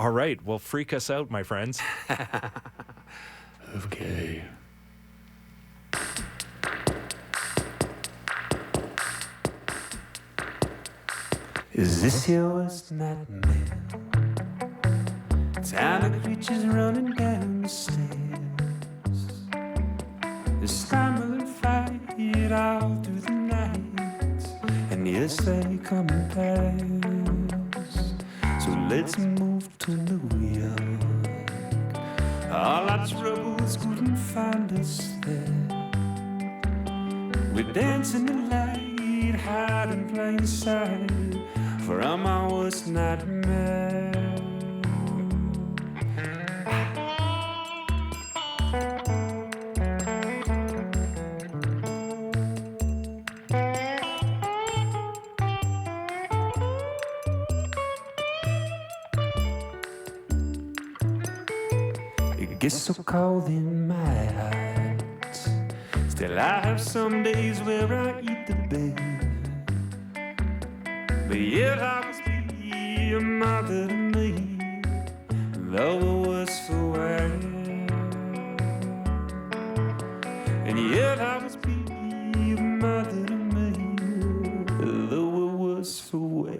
All right, well, freak us out, my friends. Okay. Is this your worst nightmare? Tiny creatures running down the stairs. They stumble and fight all through the night, and yes, they come in pairs. So let's move to New York. All our troubles couldn't find us there. We're dancing in the light, hide in plain sight from our worst nightmare. It gets so cold in my heart. Still I have some days where I eat the bed, but yet I must be a mother to me, though it was for wear. And yet I must be a mother to me, though it was for wear.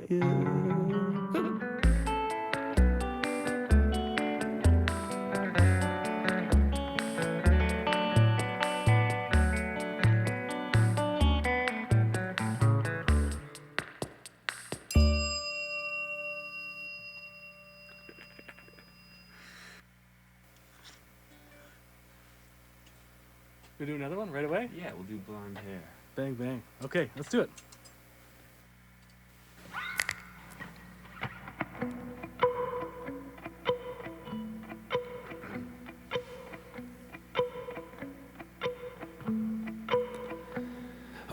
We do another one right away? Yeah, we'll do blonde hair. Bang, bang. Okay, let's do it.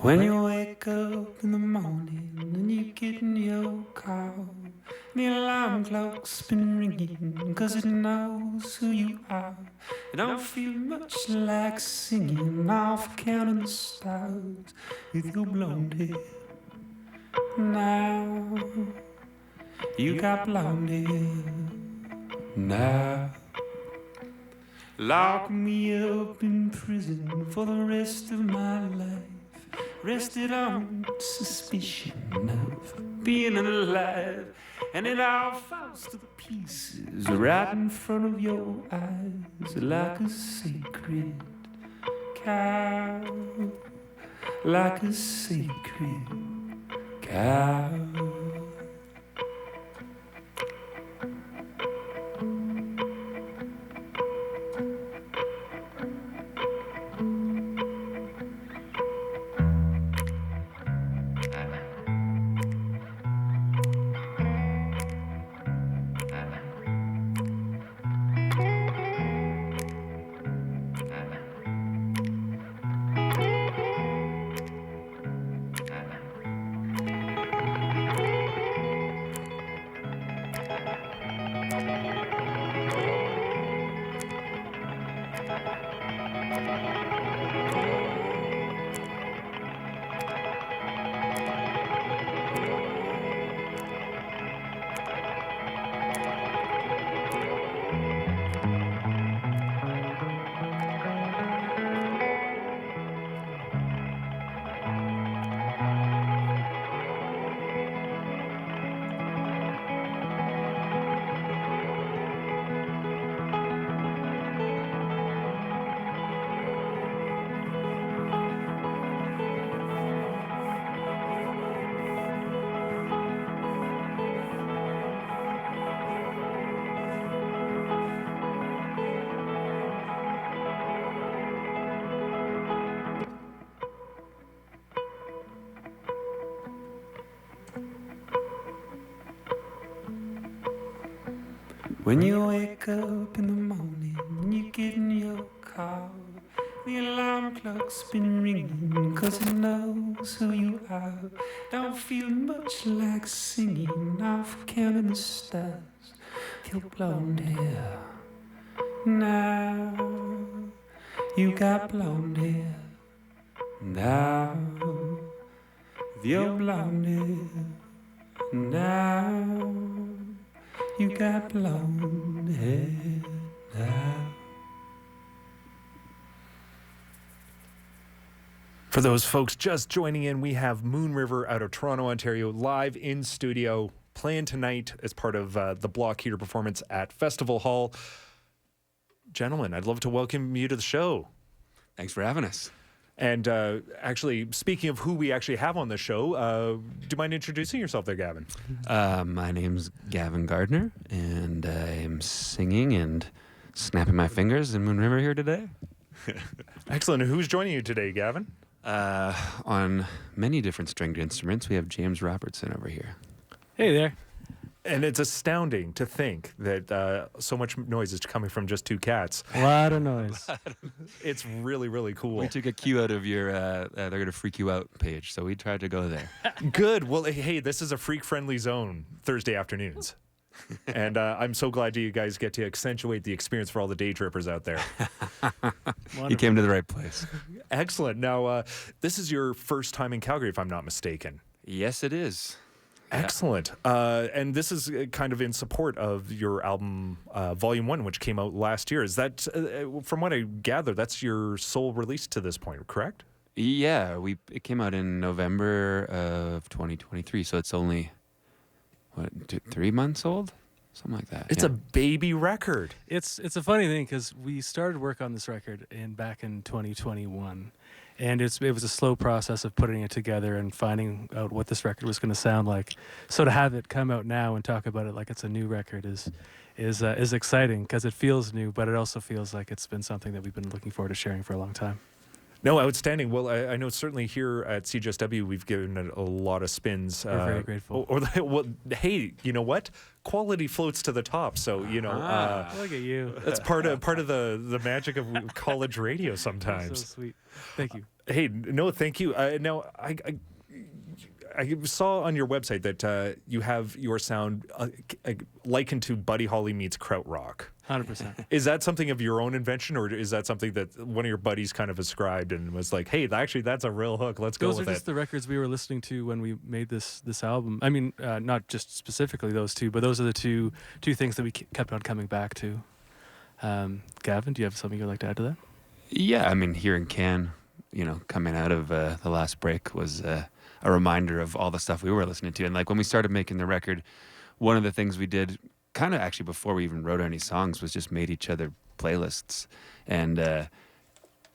When you wake up in the morning and you get in your car, the alarm clock's been ringing 'cause it knows who you are. You don't feel much like singing off counting the stars with your blonde hair. Now you got blonde hair. Now lock me up in prison for the rest of my life, rested on suspicion of being alive, and it all falls to pieces right in front of your eyes like a sacred cow, like a sacred cow. When you wake up in the morning and you get in your car, the alarm clock's been ringing 'cause it knows who you are. Don't feel much like singing off counting the stars with your blonde hair. Now you got blonde hair. Now with your blonde hair. Now You got blonde hair now. For those folks just joining in, we have Moonriivr out of Toronto, Ontario, live in studio, playing tonight as part of the Block Heater performance at Festival Hall. Gentlemen, I'd love to welcome you to the show. Thanks for having us. And actually, speaking of who we actually have on the show, do you mind introducing yourself there, Gavin? My name's Gavin Gardiner, and I'm singing and snapping my fingers in Moonriivr here today. Excellent. Who's joining you today, Gavin? On many different stringed instruments, we have James Robertson over here. Hey there. And it's astounding to think that so much noise is coming from just two cats. A lot of noise. It's really, really cool. We took a cue out of your they're going to freak you out page, so we tried to go there. Good. Well, hey, this is a freak-friendly zone Thursday afternoons. And I'm so glad you guys get to accentuate the experience for all the day trippers out there. You came to the right place. Excellent. Now, this is your first time in Calgary, if I'm not mistaken. Yes, it is. Excellent. And this is kind of in support of your album, Volume 1, which came out last year. Is that, from what I gather, that's your sole release to this point, correct? Yeah, it came out in November of 2023, so it's only, 3 months old? Something like that. It's a baby record. It's a funny thing because we started work on this record back in 2021, and it was a slow process of putting it together and finding out what this record was going to sound like. So to have it come out now and talk about it like it's a new record is exciting because it feels new, but it also feels like it's been something that we've been looking forward to sharing for a long time. No, outstanding. Well, I know certainly here at Cjsw we've given it a lot of spins. We're very grateful. Well, hey, you know what? Quality floats to the top. So Look at you. that's part of the magic of college radio sometimes. That's so sweet. Thank you. Hey, no, thank you. Now, I saw on your website that you have your sound likened to Buddy Holly meets Krautrock. 100%. Is that something of your own invention, or is that something that one of your buddies kind of ascribed and was like, hey, actually, that's a real hook. Let's go with it. Those are just the records we were listening to when we made this album. I mean, not just specifically those two, but those are the two things that we kept on coming back to. Gavin, do you have something you'd like to add to that? Yeah, I mean, here in Cannes, coming out of the last break was a reminder of all the stuff we were listening to. And like when we started making the record, one of the things we did kind of actually before we even wrote any songs was just made each other playlists. And it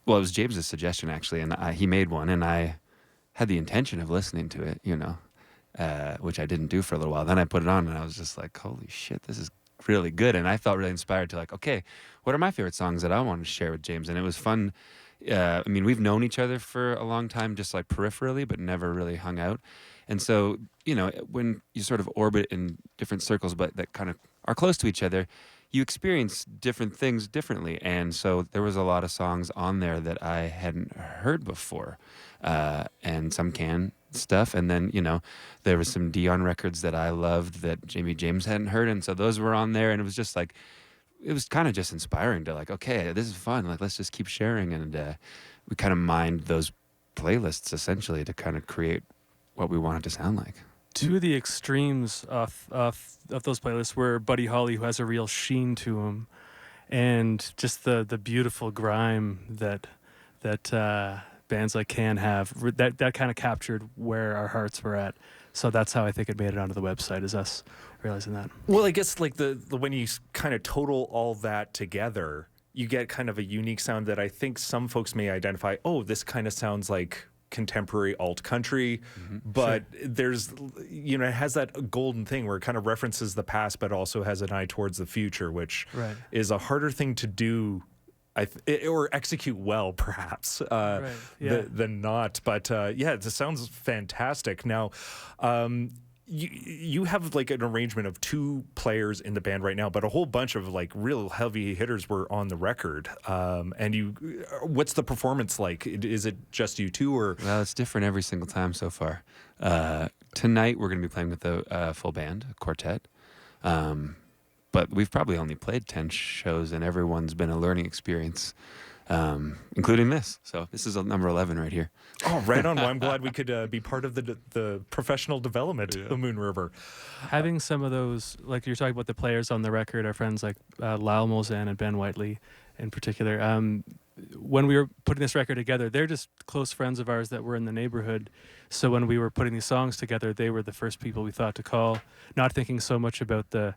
was James's suggestion actually, and he made one, and I had the intention of listening to it, which I didn't do for a little while. Then I put it on and I was just like, holy shit, this is really good. And I felt really inspired to like, okay, what are my favorite songs that I want to share with James? And it was fun. I mean, we've known each other for a long time, just like peripherally, but never really hung out. And so, when you sort of orbit in different circles, but that kind of are close to each other, you experience different things differently. And so there was a lot of songs on there that I hadn't heard before, and some Can stuff. And then, there was some Dion records that I loved that Jamie James hadn't heard. And so those were on there. And it was just like, it was kind of just inspiring to like, okay, this is fun. Like, let's just keep sharing. And we kind of mined those playlists essentially to kind of create what we wanted to sound like. Two of the extremes of those playlists were Buddy Holly, who has a real sheen to him, and just the beautiful grime that bands like Can have. That kind of captured where our hearts were at. So that's how I think it made it onto the website, is us realizing that. Well, I guess like the when you kind of total all that together, you get kind of a unique sound that I think some folks may identify. Oh, this kind of sounds like contemporary alt country, but there's, it has that golden thing where it kind of references the past, but also has an eye towards the future, which is a harder thing to do. Or execute well, perhaps, than not. But it sounds fantastic. Now, you have like an arrangement of two players in the band right now, but a whole bunch of like real heavy hitters were on the record. And what's the performance like? Is it just you two, or? Well, it's different every single time so far. Tonight we're going to be playing with a full band, a quartet. But we've probably only played 10 shows, and everyone's been a learning experience. including this. So this is number 11 right here. Oh, right on. Well, I'm glad we could be part of the professional development of Moonriivr. Having some of those, like you're talking about the players on the record, our friends like Lyle Molzan and Ben Whiteley in particular, when we were putting this record together, they're just close friends of ours that were in the neighborhood. So when we were putting these songs together, they were the first people we thought to call, not thinking so much about the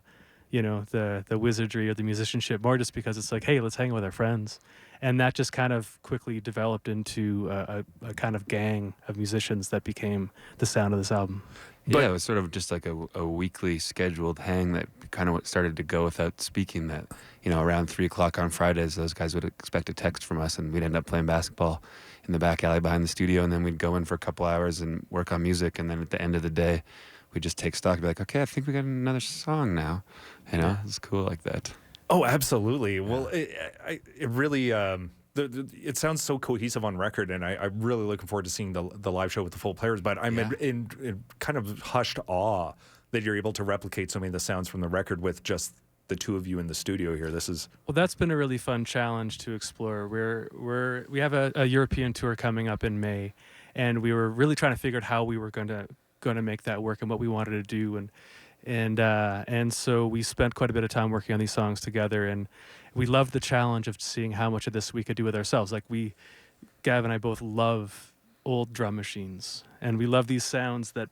wizardry or the musicianship, more just because it's like, hey, let's hang out with our friends. And that just kind of quickly developed into a kind of gang of musicians that became the sound of this album. But yeah, it was sort of just like a weekly scheduled hang that kind of started to go without speaking, that, around 3 o'clock on Fridays, those guys would expect a text from us, and we'd end up playing basketball in the back alley behind the studio, and then we'd go in for a couple hours and work on music, and then at the end of the day, we'd just take stock and be like, okay, I think we got another song now. It's cool like that. Oh, absolutely. Well, it really it sounds so cohesive on record, and I'm really looking forward to seeing the live show with the full players. But I'm in kind of hushed awe that you're able to replicate so many of the sounds from the record with just the two of you in the studio here. Well, that's been a really fun challenge to explore. We have a European tour coming up in May, and we were really trying to figure out how we were going to make that work and what we wanted to do, and so we spent quite a bit of time working on these songs together, and we loved the challenge of seeing how much of this we could do with ourselves. Like Gav and I both love old drum machines, and we love these sounds that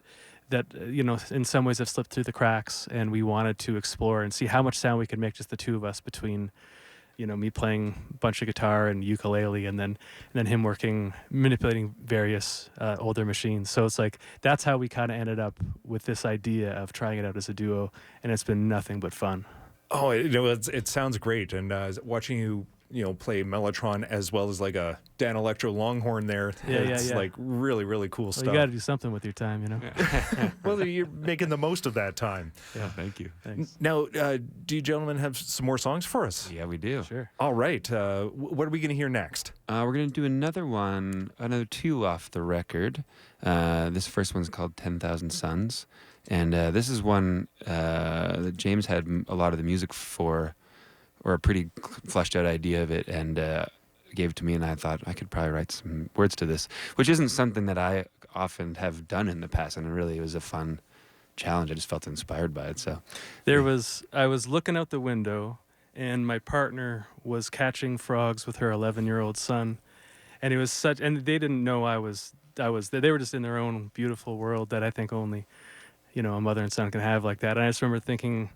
in some ways have slipped through the cracks, and we wanted to explore and see how much sound we could make just the two of us between me playing a bunch of guitar and ukulele, and then him manipulating various older machines. So it's like that's how we kind of ended up with this idea of trying it out as a duo, and it's been nothing but fun. Oh, it sounds great, and watching you play Mellotron as well as like a Dan Electro Longhorn there. It's like really, really cool stuff. You got to do something with your time, Well, you're making the most of that time. Yeah, thank you. Thanks. Now, do you gentlemen have some more songs for us? Yeah, we do. Sure. All right. What are we going to hear next? We're going to do another two off the record. This first one's called 10,000 Suns. And this is one that James had a lot of the music for, or a pretty fleshed out idea of it, and gave it to me, and I thought I could probably write some words to this, which isn't something that I often have done in the past, and it was a fun challenge. I just felt inspired by it. So I was looking out the window, and my partner was catching frogs with her 11-year-old son, and and they didn't know I was they were just in their own beautiful world that I think only a mother and son can have like that. And I just remember thinking,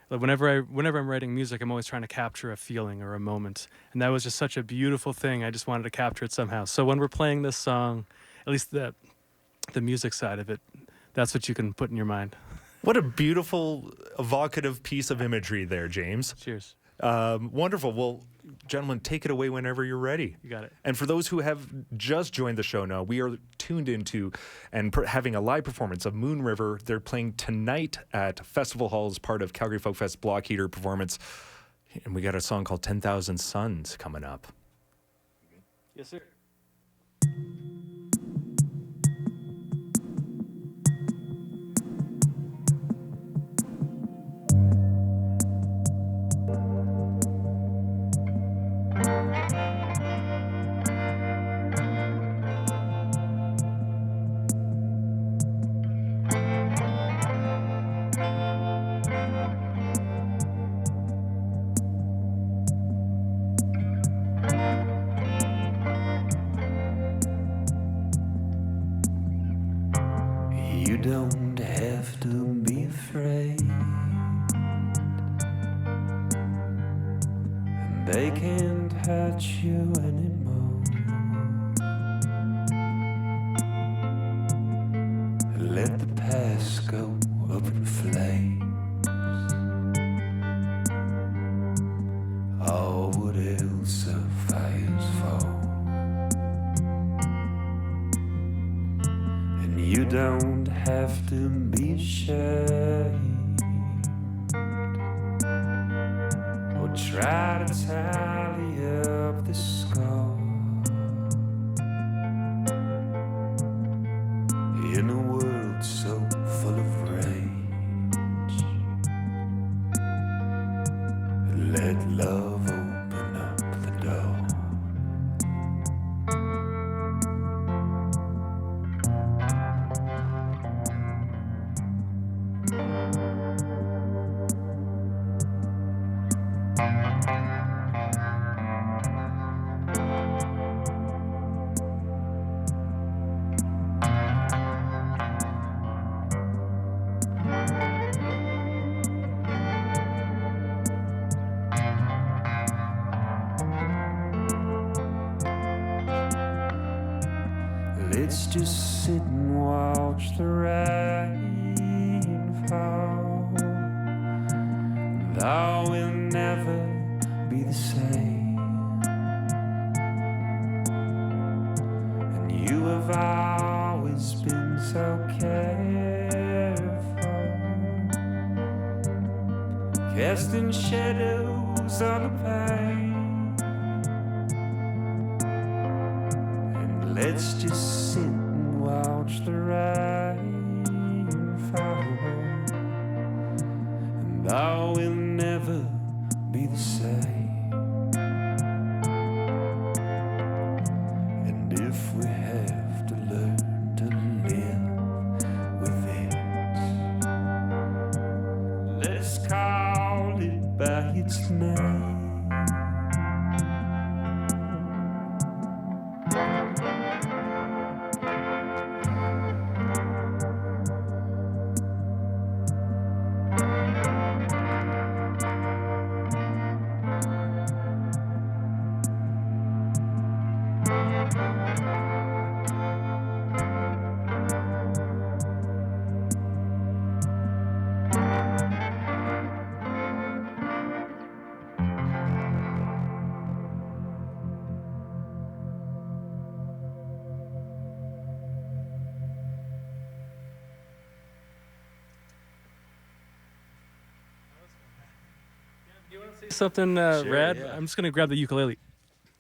whenever I'm writing music, I'm always trying to capture a feeling or a moment, and that was just such a beautiful thing. I just wanted to capture it somehow. So when we're playing this song, at least the music side of it, that's what you can put in your mind. What a beautiful, evocative piece of imagery there, James. Cheers. Wonderful. Well, gentlemen, take it away whenever you're ready. You got it. And for those who have just joined the show now, we are tuned into and having a live performance of Moonriivr. They're playing tonight at Festival Hall as part of Calgary Folk Fest Block Heater performance. And we got a song called 10,000 Suns coming up. Yes, sir. You don't have to be afraid, and they can't hurt you anymore. Let the past go up in flames. Oh, what else are fires for? And you don't have to be ashamed or try to tally up the score. In a world so full of rage, let love open up the door. let's just sit and watch the rain fall. Though we'll never be the same, and you have always been so careful, casting shadows on the pane. And let's just sit and watch the rain fall. And I will never be the same. And if we have to learn to live with it, let's call it by its name. Something rad. yeah. I'm just gonna grab the ukulele.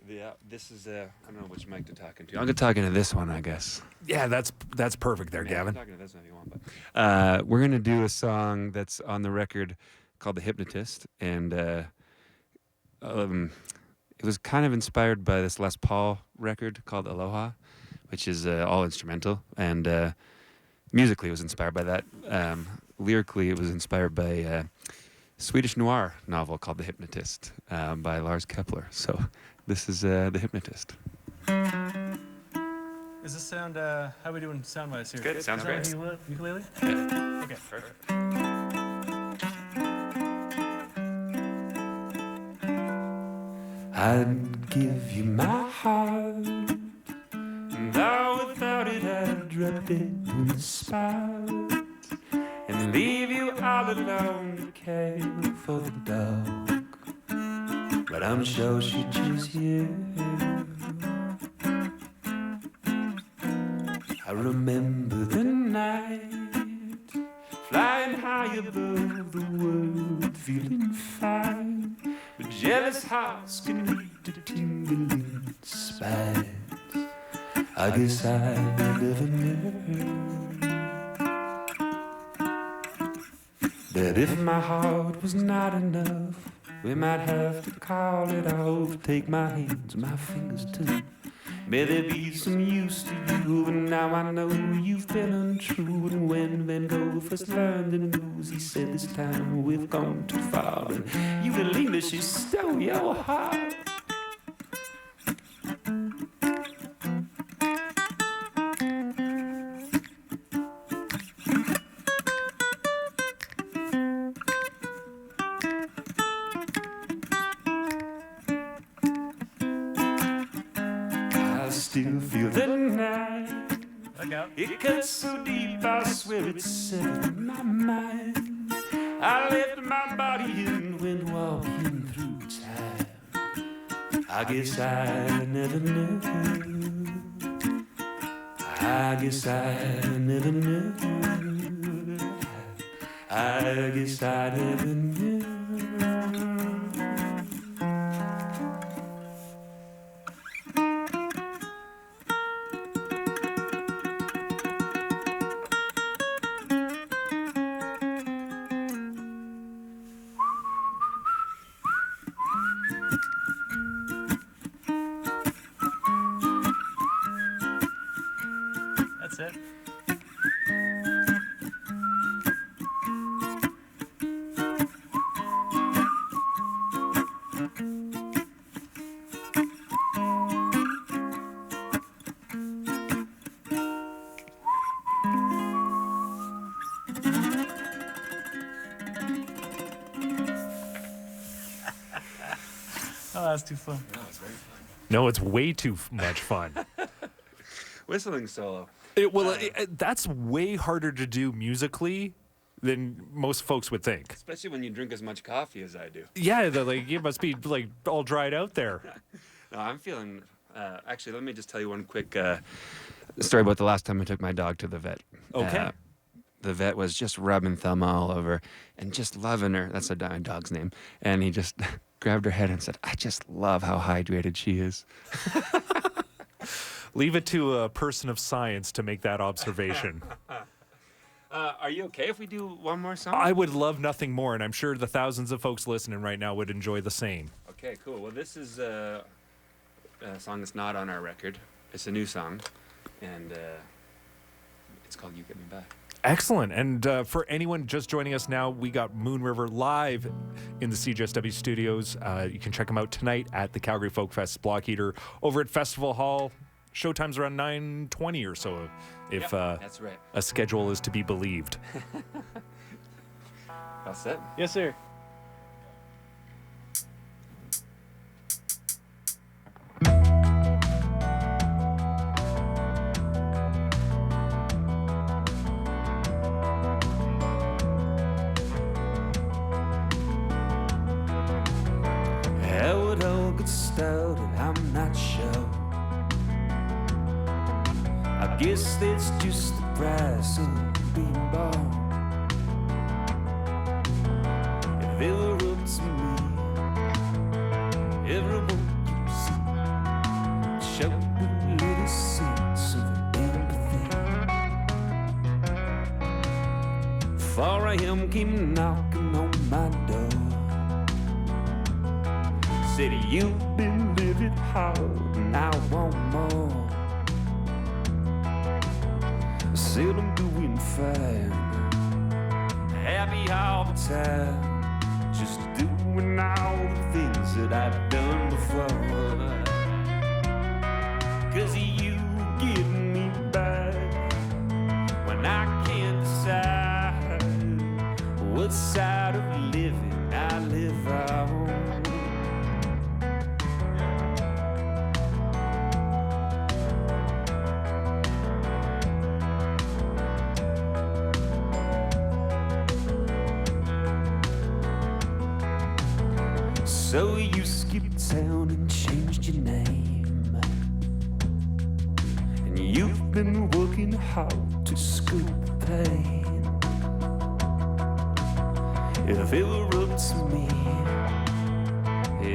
Yeah, this is I don't know which mic to talk into. I'm gonna talk into this one, I guess. Yeah, that's perfect there, Yeah, Gavin. I'm talking to this one if you want, but we're gonna do a song that's on the record called "The Hypnotist," and it was kind of inspired by this Les Paul record called "Aloha," which is all instrumental, and musically it was inspired by that. Lyrically, it was inspired by a Swedish noir novel called "The Hypnotist" by Lars Kepler. So this is "The Hypnotist." Is this sound? How are we doing sound-wise here? Good, sounds great. Ukulele? Yeah. Okay. Perfect. I'd give you my heart, and though without it I'd drop it on the spot and leave you all alone to care for the dog. But I'm sure she'd choose you. I remember the night, flying high above the world, feeling fine. But jealous hearts can lead to tingling spines. I guess I never knew that if my heart was not enough, we might have to call it off. Take my hands, my fingers too. May there be some use to you, and now I know you've been untrue. And when Van Gogh first learned the news, he said, this time we've gone too far. And Evelina, she stole your heart. Still feel the night. It cuts so deep, I swear it's severed my mind. I left my body and went walking through time. I guess I never knew. I guess I never knew. I guess I never knew. That's it. Oh, that's too fun. No, it's way too much fun. whistling solo. That's way harder to do musically than most folks would think. Especially when you drink as much coffee as I do. Yeah, you must be like all dried out there. No, I'm feeling. Actually, let me just tell you one quick story about the last time I took my dog to the vet. Okay. The vet was just rubbing Thelma all over and just loving her. That's a dog's name. And he just grabbed her head and said, I just love how hydrated she is. Leave it to a person of science to make that observation. Are you okay if we do one more song? I would love nothing more, and I'm sure the thousands of folks listening right now would enjoy the same. Okay, cool. Well, this is a song that's not on our record. It's a new song, and it's called You Get Me Back. Excellent. And for anyone just joining us now, we got Moonriivr live in the CJSW studios. You can check them out tonight at the Calgary Folk Fest Block Eater over at Festival Hall. Showtime's around 9:20 or so, if that's right. a schedule is to be believed. All set? Yes, sir. How it all got started, I'm not sure. I guess that's just the price of being born. If it were up to me, everyone you see showed a little sense of empathy. 4 a.m. came knocking on my door. Said you've been living hard and I want more. I said I'm doing fine, happy all the time, just doing all the things that I've done before. 'Cause you give me back when I can't decide what side of living I live on. So you skipped town and changed your name, and you've been working hard to scoop the pain. If it were up to me,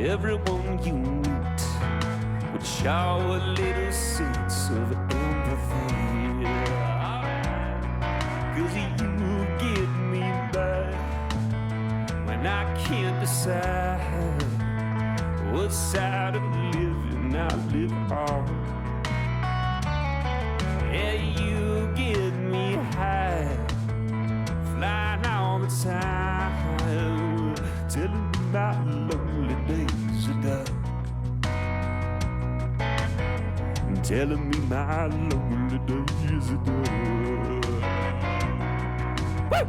everyone you meet would show a little sense of empathy. 'Cause you give me back when I can't decide what side of living I live on. Yeah, you get me high, flying all the time, telling me my lonely days are done, telling me my lonely days are done. Woo!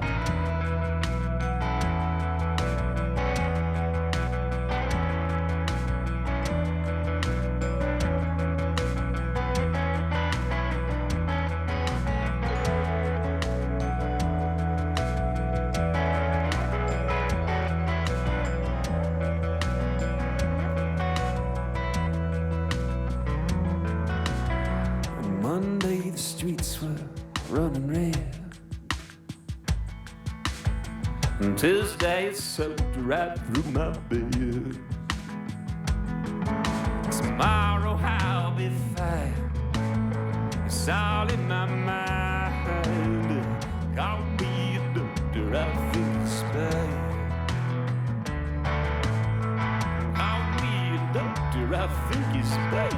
Monday the streets were running red, and Tuesday it soaked right through my bed. Tomorrow I'll be fine, it's all in my mind. Call me a doctor, I think it's bad. Call me a doctor, I think it's bad.